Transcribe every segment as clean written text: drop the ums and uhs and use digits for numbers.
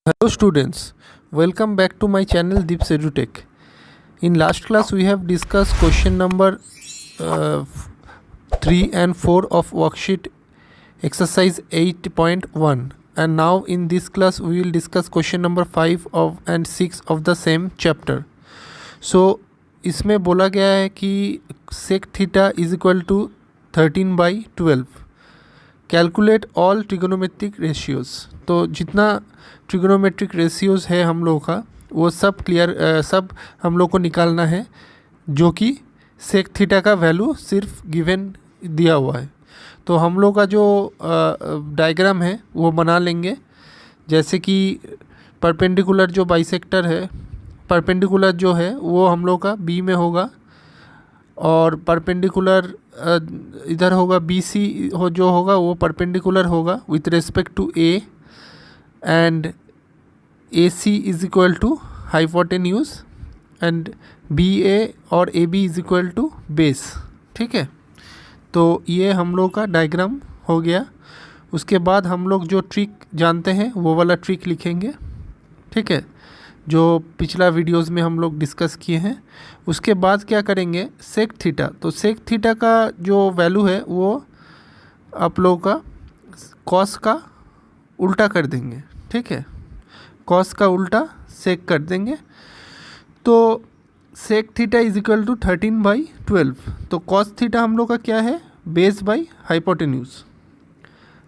Hello students, welcome back to my channel Deeps EduTech. In last class we have discussed question number 3 and 4 of worksheet exercise 8.1, and now in this class we will discuss question number 5 of and 6 of the same chapter. So इसमें बोला गया है कि sec theta is equal to 13/12. Calculate all trigonometric ratios. तो जितना trigonometric ratios है हम लोगों का वो सब सब हम लोग को निकालना है, जो कि सेक थीटा का वैल्यू सिर्फ गिवन दिया हुआ है. तो हम लोग का जो डायग्राम है वो बना लेंगे. जैसे कि परपेंडिकुलर जो बाइसेक्टर है, परपेंडिकुलर जो है वो हम लोग का बी में होगा, और परपेंडिकुलर इधर होगा बी सी जो होगा वो परपेंडिकुलर होगा with respect to A, and A C is equal to hypotenuse, and B A और A B is equal to base. ठीक है, तो ये हम लोग का डायग्राम हो गया. उसके बाद हम लोग जो ट्रिक जानते हैं वो वाला ट्रिक लिखेंगे. ठीक है, जो पिछला वीडियोस में हम लोग डिस्कस किए हैं. उसके बाद क्या करेंगे, सेक थीटा. तो सेक थीटा का जो वैल्यू है वो आप लोगों का कॉस का उल्टा कर देंगे. ठीक है, कॉस का उल्टा सेक कर देंगे. तो sec theta is equal to 13/12. तो कॉस थीटा हम लोग का क्या है, बेस बाई हाइपोटेन्यूज.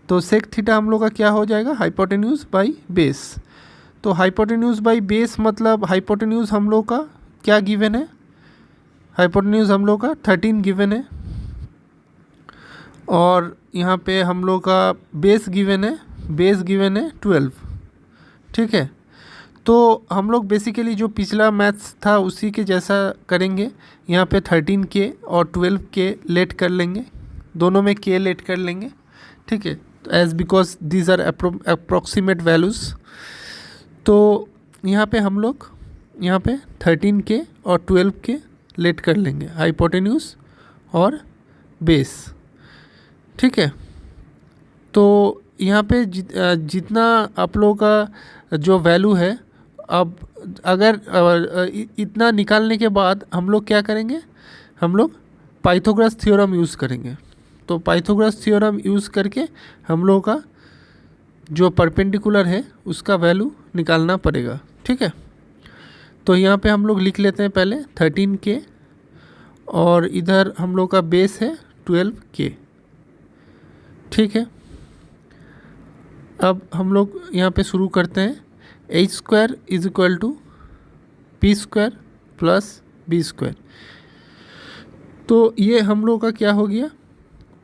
तो सेक थीटा हम लोग का क्या हो जाएगा, हाइपोटेन्यूज बाई बेस. तो हाइपोटेन्यूज बाई बेस मतलब हाइपोटेन्यूज हम लोग का क्या गिवन है, हाइपोटेन्यूज हम लोग का 13 गिवन है, और यहाँ पे हम लोग का बेस गिवन है, बेस गिवन है 12. ठीक है, तो हम लोग बेसिकली जो पिछला मैथ्स था उसी के जैसा करेंगे. यहाँ पे 13 के और 12 के लेट कर लेंगे, दोनों में के लेट कर लेंगे. ठीक है, as because these are approximate values. तो यहाँ पे हम लोग यहाँ पे 13 के और 12 के लेट कर लेंगे, हाइपोटेन्यूज और बेस. ठीक है, तो यहाँ पे जितना आप लोगों का जो वैल्यू है, अब अगर इतना निकालने के बाद हम लोग क्या करेंगे, हम लोग पाइथागोरस थ्योरम यूज़ करेंगे. तो पाइथागोरस थ्योरम यूज़ करके हम लोग का जो परपेंडिकुलर है उसका वैल्यू निकालना पड़ेगा. ठीक है, तो यहाँ पे हम लोग लिख लेते हैं पहले 13 के, और इधर हम लोग का बेस है 12 के. ठीक है, अब हम लोग यहाँ पे शुरू करते हैं. H square is equal to P square plus B square. तो ये हम लोग का क्या हो गया,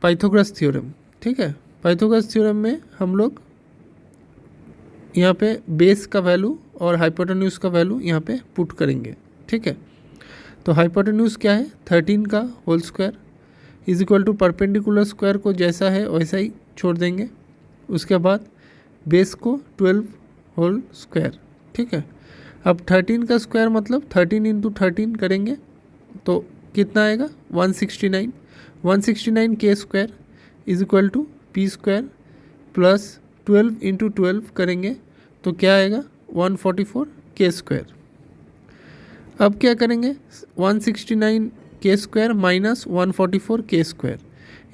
पाइथागोरस थ्योरम. ठीक है, पाइथागोरस थ्योरम में हम लोग यहाँ पे बेस का वैल्यू और हाइपोटेन्यूज का वैल्यू यहाँ पे पुट करेंगे. ठीक है, तो हाइपोटेन्यूज क्या है, 13 का whole square is equal to perpendicular square को जैसा है वैसा ही छोड़ देंगे. उसके बाद बेस को 12 होल स्क्वायर. ठीक है, अब 13 का स्क्वायर मतलब 13 इंटू 13 करेंगे तो कितना आएगा, 169. 169 के square is equal to P square plus 12 into 12 करेंगे तो क्या आएगा, 144 के स्क्वायर. अब क्या करेंगे, 169 के स्क्वायर माइनस 144 के square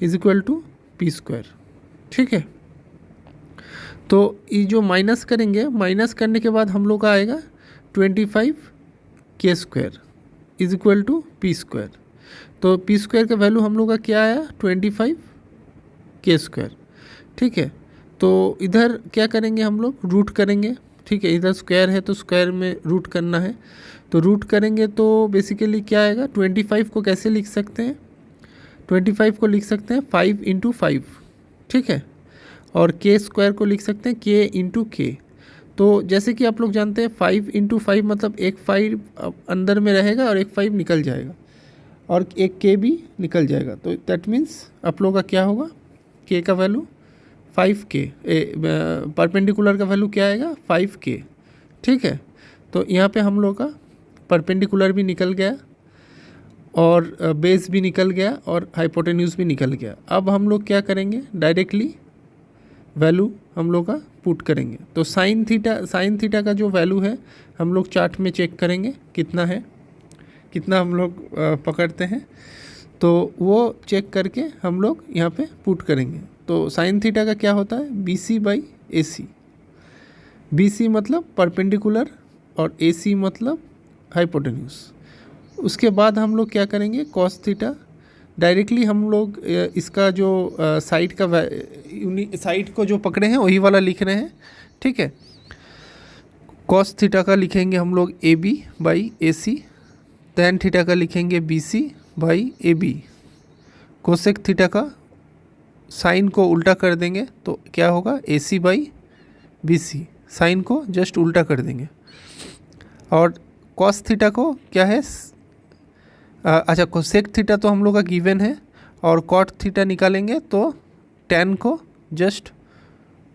is equal to P square. ठीक है, तो ये जो माइनस करेंगे, माइनस करने के बाद हम लोग का आएगा 25 के square is equal to P square. तो पी स्क्वायर का वैल्यू हम लोग का क्या आया, 25 के स्क्वायर. ठीक है, तो इधर क्या करेंगे, हम लोग रूट करेंगे. ठीक है, इधर स्क्वायर है तो स्क्वायर में रूट करना है, तो रूट करेंगे तो बेसिकली क्या आएगा, 25 को कैसे लिख सकते हैं, 25 को लिख सकते हैं 5 इंटू 5. ठीक है, और के स्क्वायर को लिख सकते हैं के इंटू के. तो जैसे कि आप लोग जानते हैं 5 इंटू 5 मतलब एक 5 अंदर में रहेगा और एक 5 निकल जाएगा, और एक के भी निकल जाएगा. तो दैट मीन्स आप लोग का क्या होगा, के का वैल्यू 5K, परपेंडिकुलर का वैल्यू क्या आएगा, 5K. ठीक है, तो यहाँ पे हम लोग का परपेंडिकुलर भी निकल गया और बेस भी निकल गया और हाइपोटेन्यूज भी निकल गया. अब हम लोग क्या करेंगे, डायरेक्टली वैल्यू हम लोग का पुट करेंगे। तो साइन थीटा का जो वैल्यू है हम लोग चार्ट में चेक करेंगे कितना है, कितना हम लोग पकड़ते हैं, तो वो चेक करके हम लोग यहाँ पे पुट करेंगे। तो साइन थीटा का क्या होता है, BC/AC। BC मतलब परपेंडिकुलर और AC मतलब हाइपोटेन्यूज। उसके बाद हम लोग क्या करेंगे, कॉस थीटा। डायरेक्टली हम लोग इसका जो साइड को जो पकड़े हैं वही वाला लिख रहे हैं, ठीक है। कॉस थीटा का लिखेंगे हम लोग AB/AC, टैन थीटा का लिखेंगे BC/AB। कोसेक थीटा का साइन को उल्टा कर देंगे तो क्या होगा, AC/BC। साइन को जस्ट उल्टा कर देंगे। और कॉस थीटा को क्या है, अच्छा कोसेक थीटा तो हम लोग का गिवन है, और कॉट थीटा निकालेंगे तो टैन को जस्ट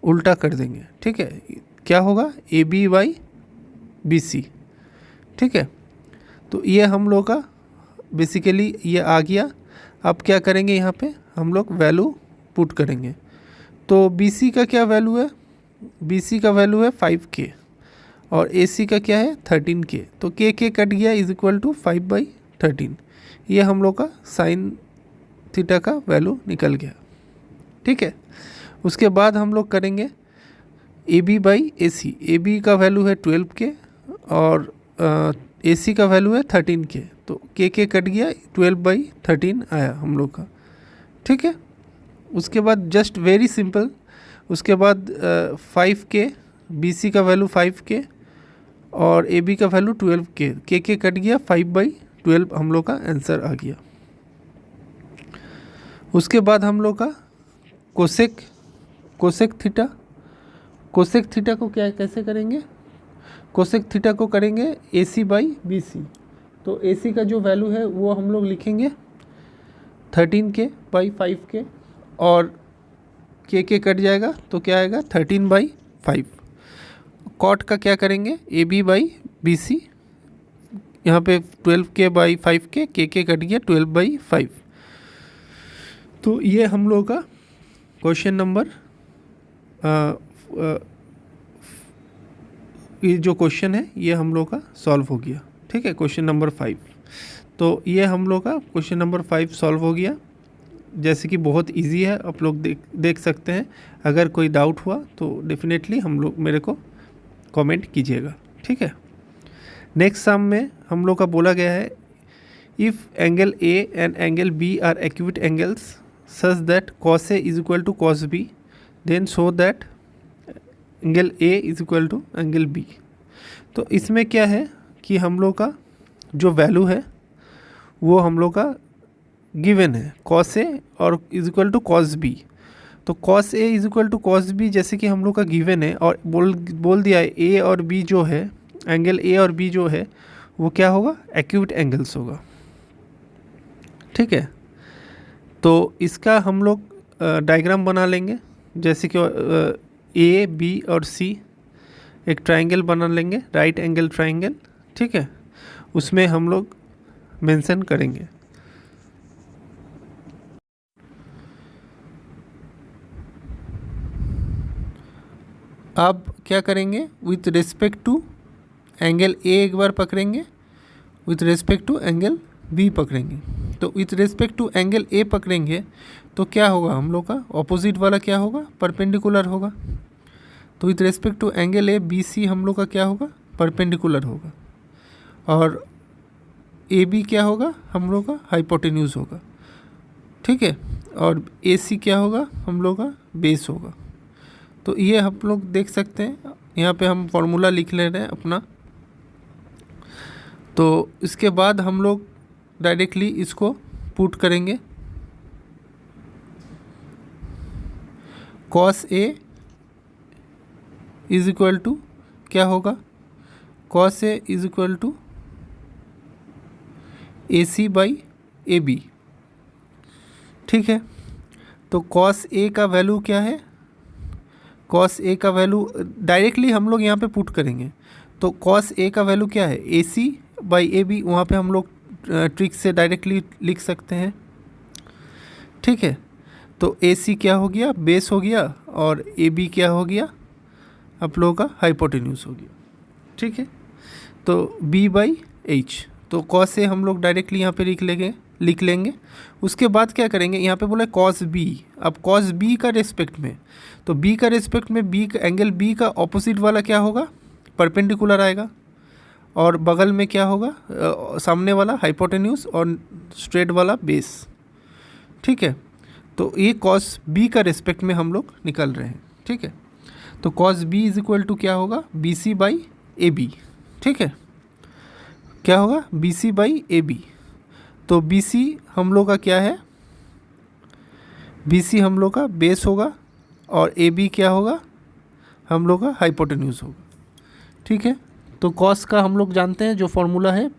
उल्टा कर देंगे, ठीक है। क्या होगा, AB/BC, ठीक है। तो ये हम लोग का बेसिकली ये आ गया। अब क्या करेंगे, यहाँ पे हम लोग वैल्यू पुट करेंगे। तो BC का क्या वैल्यू है, BC का वैल्यू है 5K और AC का क्या है 13K। तो K कट गया इज इक्वल टू 5/13। ये हम लोग का साइन थीटा का वैल्यू निकल गया, ठीक है। उसके बाद हम लोग करेंगे AB/AC। AB का वैल्यू है 12K और AC का वैल्यू है 13K। तो K कट गया, 12/13 आया हम लोग का, ठीक है। उसके बाद जस्ट वेरी सिंपल, उसके बाद 5K, BC का वैल्यू 5K और AB का वैल्यू 12K। K कट गया, 5/12 हम लोग का आंसर आ गया। उसके बाद हम लोग का कोसेक थीटा को क्या कैसे करेंगे, कोसेक थीटा को करेंगे AC/BC। तो AC का जो वैल्यू है वो हम लोग लिखेंगे 13K/5K और K कट जाएगा तो क्या आएगा 13/5। कॉट का क्या करेंगे, AB/BC। यहाँ पे 12K/5K, K कट गया 12/5। तो ये हम लोग का क्वेश्चन नंबर ये जो क्वेश्चन है ये हम लोग का सॉल्व हो गया, ठीक है, क्वेश्चन नंबर 5। तो ये हम लोग का क्वेश्चन नंबर 5 सॉल्व हो गया। जैसे कि बहुत इजी है, आप लोग देख सकते हैं। अगर कोई डाउट हुआ तो डेफिनेटली हम लोग मेरे को कमेंट कीजिएगा, ठीक है। नेक्स्ट सम में हम लोग का बोला गया है, if angle A and angle B are acute angles such that cos A is equal to cos B, then show that angle A is equal to angle B। तो इसमें क्या है कि हम लोग का जो वैल्यू है वो हम लोग का गिवन है, cos A और is equal to cos B। तो cos A is equal to cos B जैसे कि हम लोग का गिवन है और बोल दिया है A और B जो है, एंगल A और B जो है वो क्या होगा, एक्यूट एंगल्स होगा, ठीक है। तो इसका हम लोग डायग्राम बना लेंगे। जैसे कि A B और C एक ट्रायंगल बना लेंगे, राइट एंगल ट्रायंगल, ठीक है। उसमें हम लोग मेंशन करेंगे। अब क्या करेंगे, with respect to angle A एक बार पकड़ेंगे, with respect to angle B पकड़ेंगे। तो with respect to angle A पकड़ेंगे तो क्या होगा, हम लोग का ऑपोजिट वाला क्या होगा, परपेंडिकुलर होगा। तो with respect to angle A BC हम लोग का क्या होगा, परपेंडिकुलर होगा। और AB क्या होगा, हम लोग का हाइपोटेन्यूज होगा, ठीक है। और AC क्या होगा, हम लोग का बेस होगा। तो ये हम लोग देख सकते हैं, यहाँ पे हम फॉर्मूला लिख ले रहे हैं अपना। तो इसके बाद हम लोग डायरेक्टली इसको पुट करेंगे। cos A is equal to क्या होगा, cos A is equal to AC/AB, ठीक है। तो cos A का वैल्यू क्या है, cos A का वैल्यू डायरेक्टली हम लोग यहाँ पे पुट करेंगे। तो cos A का वैल्यू क्या है, AC/AB। वहाँ पे हम लोग ट्रिक से डायरेक्टली लिख सकते हैं, ठीक है। तो AC क्या हो गया, बेस हो गया, और AB क्या हो गया, आप लोगों का हाइपोटेन्यूज हो गया, ठीक है। तो B/H, तो कॉस ए हम लोग डायरेक्टली यहाँ पे लिख लेंगे। उसके बाद क्या करेंगे, यहाँ पे बोला कॉस बी। अब कॉस बी का रेस्पेक्ट में, तो बी का रेस्पेक्ट में बी का एंगल बी का ऑपोजिट वाला क्या होगा, परपेंडिकुलर आएगा, और बगल में क्या होगा, सामने वाला हाइपोटेन्यूज और स्ट्रेट वाला बेस, ठीक है। तो ये कॉस बी का रेस्पेक्ट में हम लोग निकल रहे हैं, ठीक है। तो cos B is equal to क्या होगा, BC/AB, ठीक है। क्या होगा, BC/AB। तो BC हम लोग का क्या है, BC हम लोग का बेस होगा, और AB क्या होगा, हम लोग का हाइपोटेन्यूज होगा, ठीक है। तो कॉस का हम लोग जानते हैं जो फॉर्मूला है,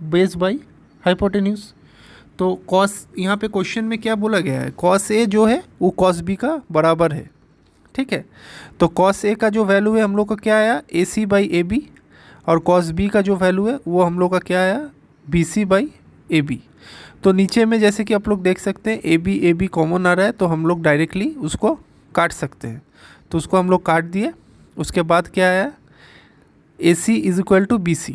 बेस बाई हाइपोटेन्यूज। तो कॉस यहाँ पे क्वेश्चन में क्या बोला गया है, कॉस ए जो है वो कॉस बी का बराबर है, ठीक है। तो कॉस ए का जो वैल्यू है हम लोग का क्या आया, AC/AB, और कॉस बी का जो वैल्यू है वो हम लोग का क्या आया, BC/AB। तो नीचे में जैसे कि आप लोग देख सकते हैं AB कॉमन आ रहा है, तो हम लोग डायरेक्टली उसको काट सकते हैं। तो उसको हम लोग काट दिए। उसके बाद क्या आया, AC is equal to BC।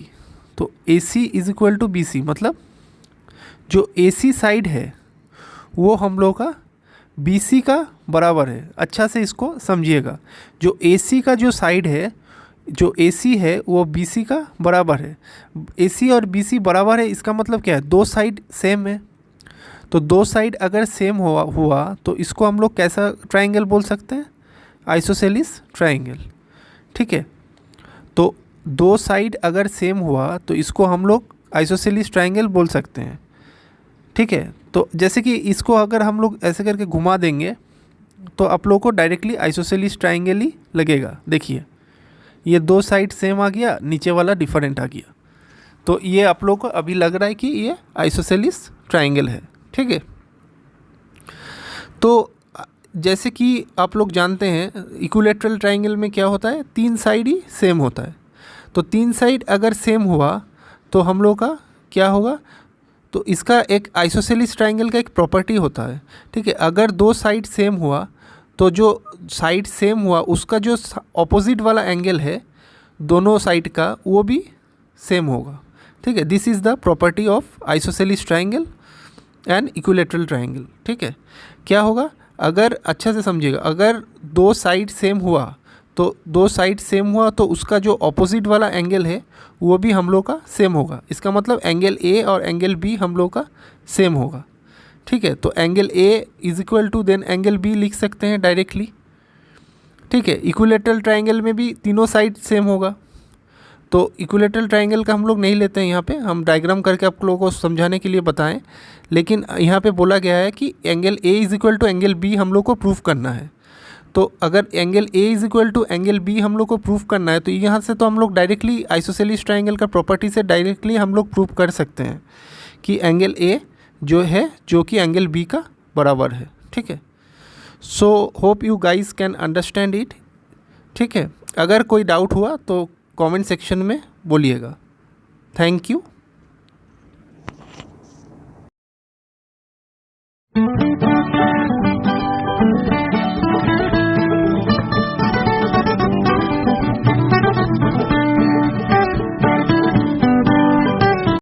तो AC is equal to BC मतलब जो AC साइड है वो हम लोग का BC का बराबर है। अच्छा से इसको समझिएगा, जो AC का जो साइड है, जो AC है वो BC का बराबर है। AC और BC बराबर है, इसका मतलब क्या है, दो साइड सेम है। तो दो साइड अगर सेम हुआ तो इसको हम लोग कैसा ट्राइंगल बोल सकते हैं, आइसोसेलिस ट्राइंगल, ठीक है। तो दो साइड अगर सेम हुआ तो इसको हम लोग आइसोसेलिस ट्राइंगल बोल सकते हैं, ठीक है। तो जैसे कि इसको अगर हम लोग ऐसे करके घुमा देंगे तो आप लोगों को डायरेक्टली आइसोसेलिस ट्राइंगल ही लगेगा। देखिए ये दो साइड सेम आ गया, नीचे वाला डिफरेंट आ गया, तो ये आप लोगों को अभी लग रहा है कि ये आइसोसेलिस ट्राइंगल है, ठीक है। तो जैसे कि आप लोग जानते हैं इक्विलैटरल ट्राइंगल में क्या होता है, तीन साइड ही सेम होता है। तो तीन साइड अगर सेम हुआ तो हम लोग का क्या होगा, तो इसका एक आइसोसेलिस ट्राइंगल का एक प्रॉपर्टी होता है, ठीक है। अगर दो साइड सेम हुआ तो जो साइड सेम हुआ उसका जो ऑपोजिट वाला एंगल है दोनों साइड का वो भी सेम होगा, ठीक है। This is the property of isosceles triangle and equilateral triangle, ठीक है। क्या होगा, अगर अच्छा से समझिएगा, अगर दो साइड सेम हुआ तो दो साइड सेम हुआ तो उसका जो ऑपोजिट वाला एंगल है वो भी हम लोग का सेम होगा। इसका मतलब एंगल ए और एंगल बी हम लोग का सेम होगा, ठीक है। तो angle A is equal to then angle B लिख सकते हैं डायरेक्टली, ठीक है। इक्विलैटरल ट्राइंगल में भी तीनों साइड सेम होगा। तो इक्विलैटरल ट्राइंगल का हम लोग नहीं लेते हैं, यहाँ पे हम डायग्राम करके आप लोगों को समझाने के लिए बताएं, लेकिन यहाँ पे बोला गया है कि angle A is equal to angle B हम लोग को प्रूफ करना है। तो अगर angle A is equal to angle B हम लोग को प्रूफ करना है तो यहाँ से तो हम लोग डायरेक्टली आइसोसेलिस ट्राइंगल का प्रॉपर्टी से डायरेक्टली हम लोग प्रूफ कर सकते हैं कि एंगल ए जो है जो कि एंगल बी का बराबर है, ठीक है। So hope you guys can understand it, ठीक है। अगर कोई डाउट हुआ तो कमेंट सेक्शन में बोलिएगा। Thank you.